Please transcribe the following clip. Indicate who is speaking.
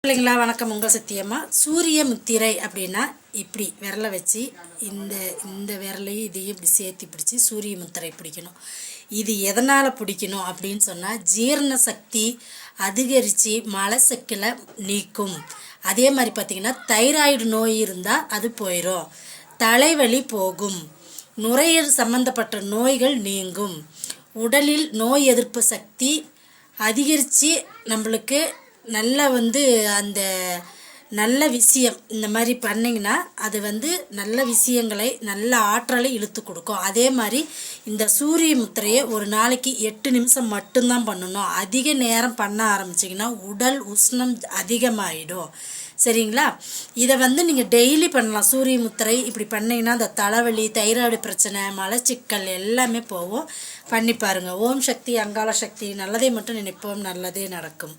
Speaker 1: பிள்ளைங்களா வணக்கம். உங்கள் சத்தியம்மா. சூரிய முத்திரை அப்படின்னா இப்படி விரலை வச்சு இந்த இந்த விரலையும் இதையும் இப்படி சேர்த்து பிடிச்சி சூரிய முத்திரை பிடிக்கணும். இது எதனால் பிடிக்கணும் அப்படின்னு சொன்னால் ஜீரண சக்தி அதிகரித்து மலச்சிக்கலை நீக்கும். அதே மாதிரி பார்த்திங்கன்னா தைராய்டு நோய் இருந்தால் அது போயிடும், தலைவலி போகும், நுரையீரல் சம்பந்தப்பட்ட நோய்கள் நீங்கும், உடலில் நோய் எதிர்ப்பு சக்தி அதிகரித்து நம்மளுக்கு நல்ல அந்த நல்ல விஷயம் இந்த மாதிரி பண்ணிங்கன்னா அது நல்ல விஷயங்களை நல்ல ஆற்றலை இழுத்து கொடுக்கும். அதே மாதிரி இந்த சூரிய முத்திரையை ஒரு நாளைக்கு 8 நிமிஷம் மட்டும்தான் பண்ணணும். அதிக நேரம் பண்ண ஆரம்பிச்சிங்கன்னா உடல் உஷ்ணம் அதிகமாகிடும். சரிங்களா? இதை நீங்கள் டெய்லி பண்ணலாம். சூரிய முத்திரை இப்படி பண்ணிங்கன்னா அந்த தலைவலி, தைராய்டு பிரச்சனை, மலச்சிக்கல் எல்லாமே போகும். பண்ணி பாருங்கள். ஓம் சக்தி, அங்காள சக்தி. நல்லதை மட்டும் நினைப்போம், நல்லதே நடக்கும்.